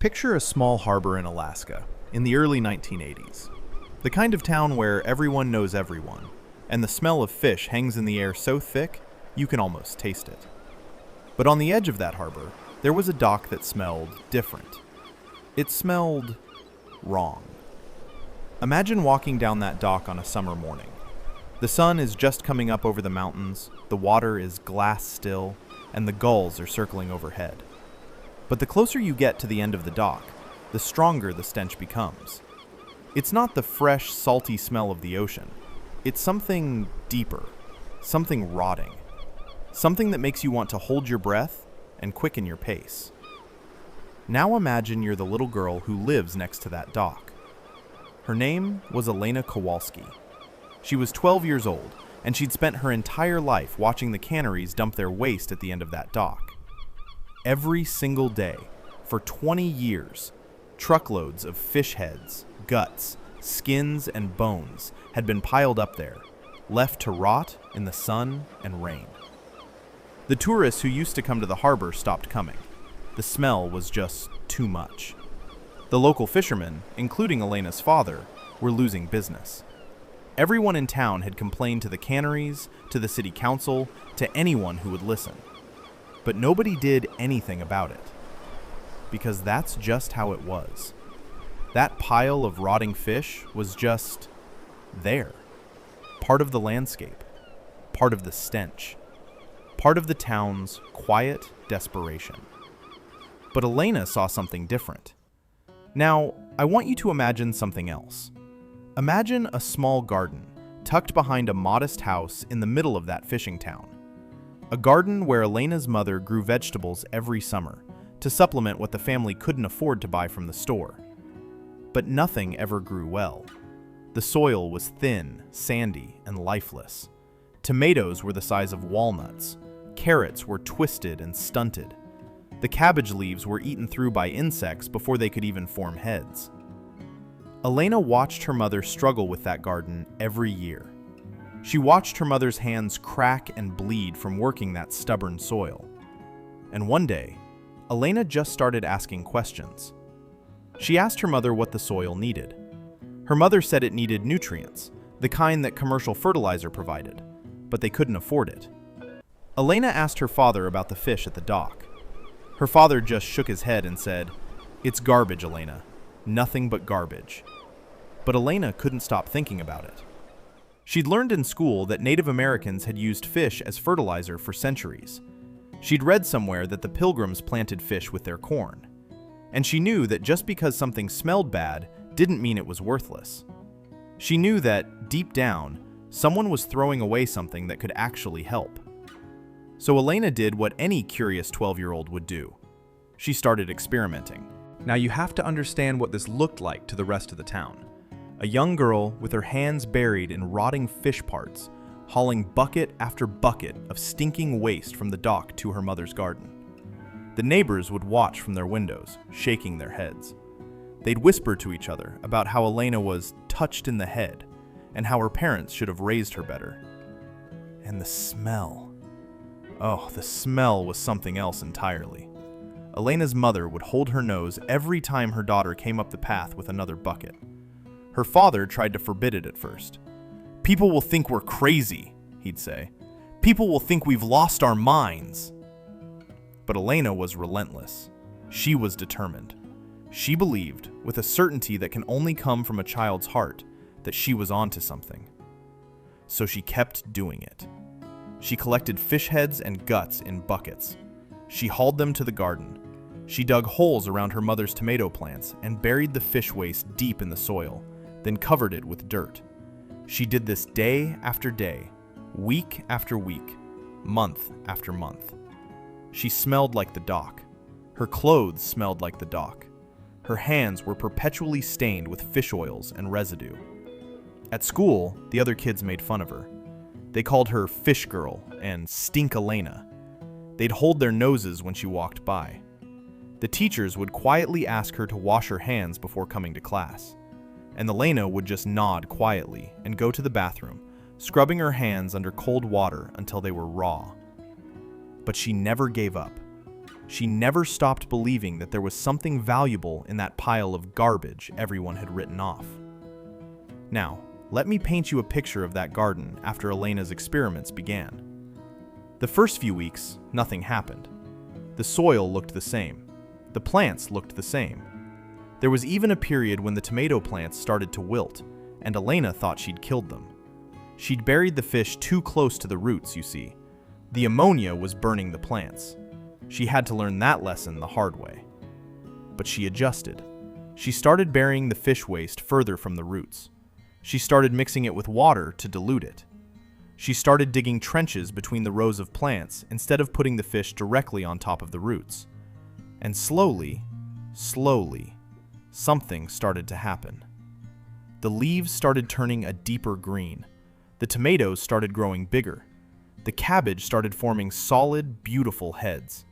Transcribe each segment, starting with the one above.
Picture a small harbor in Alaska in the early 1980s. The kind of town where everyone knows everyone, and the smell of fish hangs in the air so thick you can almost taste it. But on the edge of that harbor, there was a dock that smelled different. It smelled wrong. Imagine walking down that dock on a summer morning. The sun is just coming up over the mountains, the water is glass still, and the gulls are circling overhead. But the closer you get to the end of the dock, the stronger the stench becomes. It's not the fresh, salty smell of the ocean. It's something deeper, something rotting, something that makes you want to hold your breath and quicken your pace. Now imagine you're the little girl who lives next to that dock. Her name was Elena Kowalski. She was 12 years old, and she'd spent her entire life watching the Canneries dump their waste at the end of that dock. Every single day, for 20 years, truckloads of fish heads, guts, skins, and bones had been piled up there, left to rot in the sun and rain. The tourists who used to come to the harbor stopped coming. The smell was just too much. The local fishermen, including Elena's father, were losing business. Everyone in town had complained to the Canneries, to the city council, to anyone who would listen. But nobody did anything about it. Because that's just how it was. That pile of rotting fish was just there. Part of the landscape. Part of the stench. Part of the town's quiet desperation. But Elena saw something different. Now, I want you to imagine something else. Imagine a small garden tucked behind a modest house in the middle of that fishing town. A garden where Elena's mother grew vegetables every summer to supplement what the family couldn't afford to buy from the store. But nothing ever grew well. The soil was thin, sandy, and lifeless. Tomatoes were the size of walnuts. Carrots were twisted and stunted. The cabbage leaves were eaten through by insects before they could even form heads. Elena watched her mother struggle with that garden every year. She watched her mother's hands crack and bleed from working that stubborn soil. And one day, Elena just started asking questions. She asked her mother what the soil needed. Her mother said it needed nutrients, the kind that commercial fertilizer provided, but they couldn't afford it. Elena asked her father about the fish at the dock. Her father just shook his head and said, "It's garbage, Elena. Nothing but garbage." But Elena couldn't stop thinking about it. She'd learned in school that Native Americans had used fish as fertilizer for centuries. She'd read somewhere that the Pilgrims planted fish with their corn. And she knew that just because something smelled bad didn't mean it was worthless. She knew that, deep down, someone was throwing away something that could actually help. So Elena did what any curious 12-year-old would do. She started experimenting. Now you have to understand what this looked like to the rest of the town. A young girl with her hands buried in rotting fish parts, hauling bucket after bucket of stinking waste from the dock to her mother's garden. The neighbors would watch from their windows, shaking their heads. They'd whisper to each other about how Elena was touched in the head and how her parents should have raised her better. And the smell. Oh, the smell was something else entirely. Elena's mother would hold her nose every time her daughter came up the path with another bucket. Her father tried to forbid it at first. "People will think we're crazy," he'd say. "People will think we've lost our minds." But Elena was relentless. She was determined. She believed, with a certainty that can only come from a child's heart, that she was onto something. So she kept doing it. She collected fish heads and guts in buckets. She hauled them to the garden. She dug holes around her mother's tomato plants and buried the fish waste deep in the soil, then covered it with dirt. She did this day after day, week after week, month after month. She smelled like the dock. Her clothes smelled like the dock. Her hands were perpetually stained with fish oils and residue. At school, the other kids made fun of her. They called her Fish Girl and Stink Elena. They'd hold their noses when she walked by. The teachers would quietly ask her to wash her hands before coming to class. And Elena would just nod quietly and go to the bathroom, scrubbing her hands under cold water until they were raw. But she never gave up. She never stopped believing that there was something valuable in that pile of garbage everyone had written off. Now, let me paint you a picture of that garden after Elena's experiments began. The first few weeks, nothing happened. The soil looked the same. The plants looked the same. There was even a period when the tomato plants started to wilt, and Elena thought she'd killed them. She'd buried the fish too close to the roots, you see. The ammonia was burning the plants. She had to learn that lesson the hard way. But she adjusted. She started burying the fish waste further from the roots. She started mixing it with water to dilute it. She started digging trenches between the rows of plants instead of putting the fish directly on top of the roots. And slowly, something started to happen. The leaves started turning a deeper green. The tomatoes started growing bigger. The cabbage started forming solid, beautiful heads.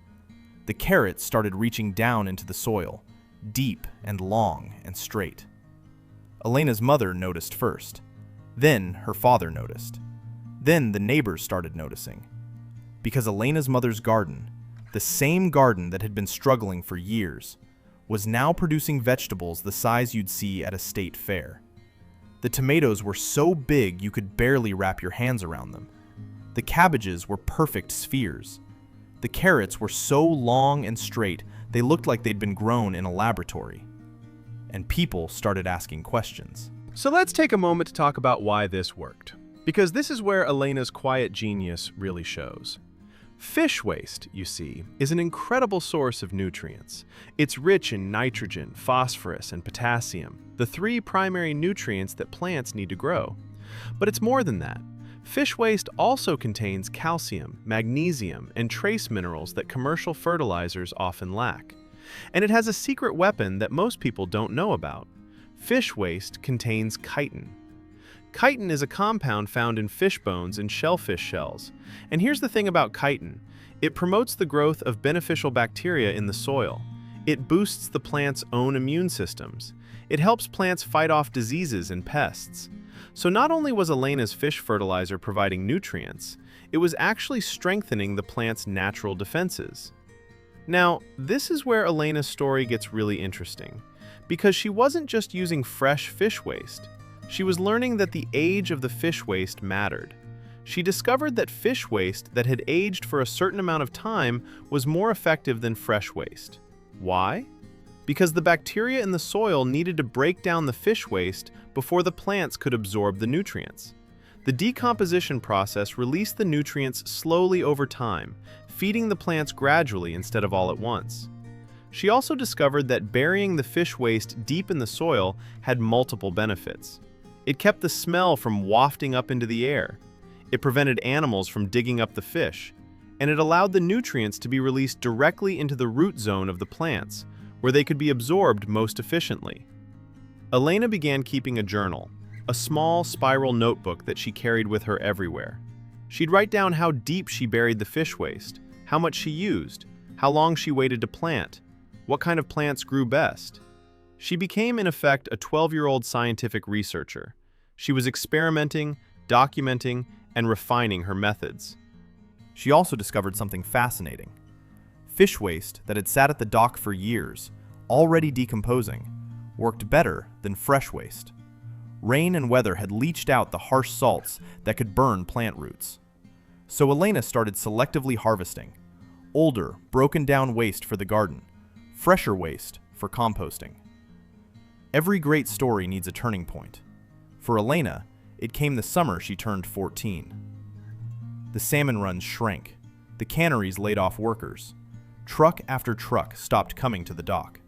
The carrots started reaching down into the soil, deep and long and straight. Elena's mother noticed first. Then her father noticed. Then the neighbors started noticing. Because Elena's mother's garden, the same garden that had been struggling for years, was now producing vegetables the size you'd see at a state fair. The tomatoes were so big you could barely wrap your hands around them. The cabbages were perfect spheres. The carrots were so long and straight they looked like they'd been grown in a laboratory. And people started asking questions. So let's take a moment to talk about why this worked, because this is where Elena's quiet genius really shows. Fish waste, you see, is an incredible source of nutrients. It's rich in nitrogen, phosphorus, and potassium, the three primary nutrients that plants need to grow. But it's more than that. Fish waste also contains calcium, magnesium, and trace minerals that commercial fertilizers often lack. And it has a secret weapon that most people don't know about. Fish waste contains chitin. Chitin is a compound found in fish bones and shellfish shells. And here's the thing about chitin. It promotes the growth of beneficial bacteria in the soil. It boosts the plant's own immune systems. It helps plants fight off diseases and pests. So not only was Elena's fish fertilizer providing nutrients, it was actually strengthening the plant's natural defenses. Now, this is where Elena's story gets really interesting, because she wasn't just using fresh fish waste. She was learning that the age of the fish waste mattered. She discovered that fish waste that had aged for a certain amount of time was more effective than fresh waste. Why? Because the bacteria in the soil needed to break down the fish waste before the plants could absorb the nutrients. The decomposition process released the nutrients slowly over time, feeding the plants gradually instead of all at once. She also discovered that burying the fish waste deep in the soil had multiple benefits. It kept the smell from wafting up into the air. It prevented animals from digging up the fish, and it allowed the nutrients to be released directly into the root zone of the plants, where they could be absorbed most efficiently. Elena began keeping a journal, a small spiral notebook that she carried with her everywhere. She'd write down how deep she buried the fish waste, how much she used, how long she waited to plant, what kind of plants grew best. She became, in effect, a 12-year-old scientific researcher. She was experimenting, documenting, and refining her methods. She also discovered something fascinating. Fish waste that had sat at the dock for years, already decomposing, worked better than fresh waste. Rain and weather had leached out the harsh salts that could burn plant roots. So Elena started selectively harvesting older, broken-down waste for the garden, fresher waste for composting. Every great story needs a turning point. For Elena, it came the summer she turned 14. The salmon runs shrank. The canneries laid off workers. Truck after truck stopped coming to the dock.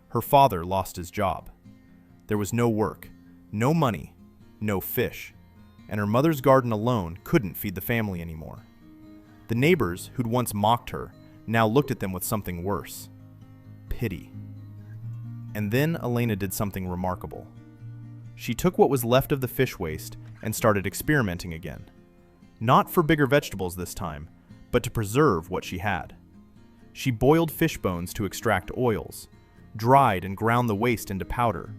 Her father lost his job. There was no work, no money, no fish, and her mother's garden alone couldn't feed the family anymore. The neighbors who'd once mocked her now looked at them with something worse: pity. And then Elena did something remarkable. She took what was left of the fish waste and started experimenting again. Not for bigger vegetables this time, but to preserve what she had. She boiled fish bones to extract oils, dried and ground the waste into powder,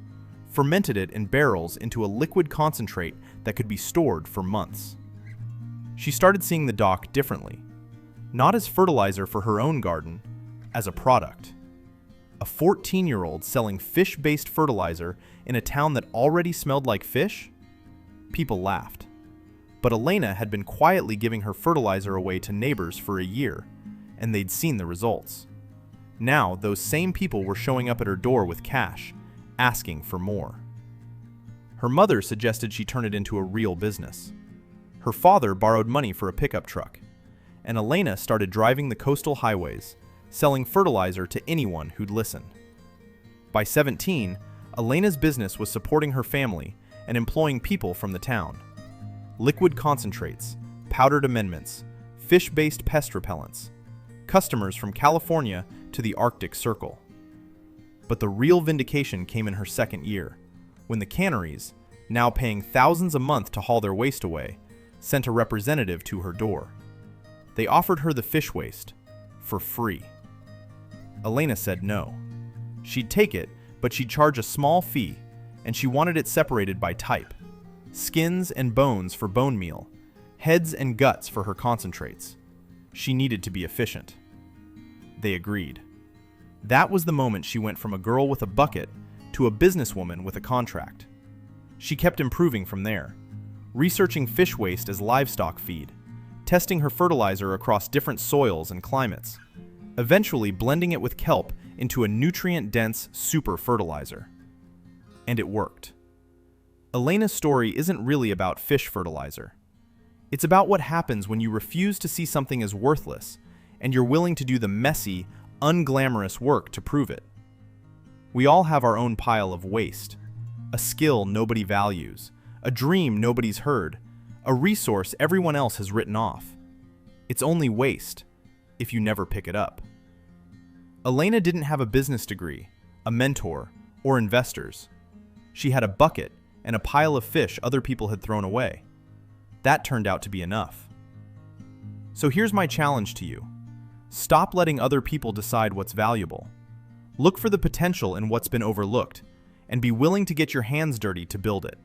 fermented it in barrels into a liquid concentrate that could be stored for months. She started seeing the dock differently, not as fertilizer for her own garden, as a product. A 14-year-old selling fish-based fertilizer in a town that already smelled like fish? People laughed. But Elena had been quietly giving her fertilizer away to neighbors for a year, and they'd seen the results. Now, those same people were showing up at her door with cash, asking for more. Her mother suggested she turn it into a real business. Her father borrowed money for a pickup truck, and Elena started driving the coastal highways, selling fertilizer to anyone who'd listen. By 17, Elena's business was supporting her family and employing people from the town. Liquid concentrates, powdered amendments, fish-based pest repellents, customers from California to the Arctic Circle. But the real vindication came in her second year, when the Canneries, now paying thousands a month to haul their waste away, sent a representative to her door. They offered her the fish waste, for free. Elena said no. She'd take it, but she'd charge a small fee, and she wanted it separated by type. Skins and bones for bone meal, heads and guts for her concentrates. She needed to be efficient. They agreed. That was the moment she went from a girl with a bucket to a businesswoman with a contract. She kept improving from there, researching fish waste as livestock feed, testing her fertilizer across different soils and climates, eventually blending it with kelp into a nutrient-dense super fertilizer. And it worked. Elena's story isn't really about fish fertilizer. It's about what happens when you refuse to see something as worthless and you're willing to do the messy, unglamorous work to prove it. We all have our own pile of waste, a skill nobody values, a dream nobody's heard, a resource everyone else has written off. It's only waste if you never pick it up. Elena didn't have a business degree, a mentor, or investors. She had a bucket and a pile of fish other people had thrown away. That turned out to be enough. So here's my challenge to you. Stop letting other people decide what's valuable. Look for the potential in what's been overlooked, and be willing to get your hands dirty to build it.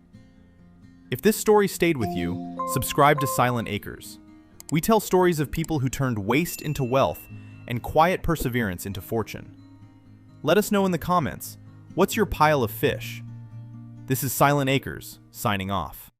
If this story stayed with you, subscribe to Silent Acres. We tell stories of people who turned waste into wealth and quiet perseverance into fortune. Let us know in the comments, what's your pile of fish? This is Silent Acres, signing off.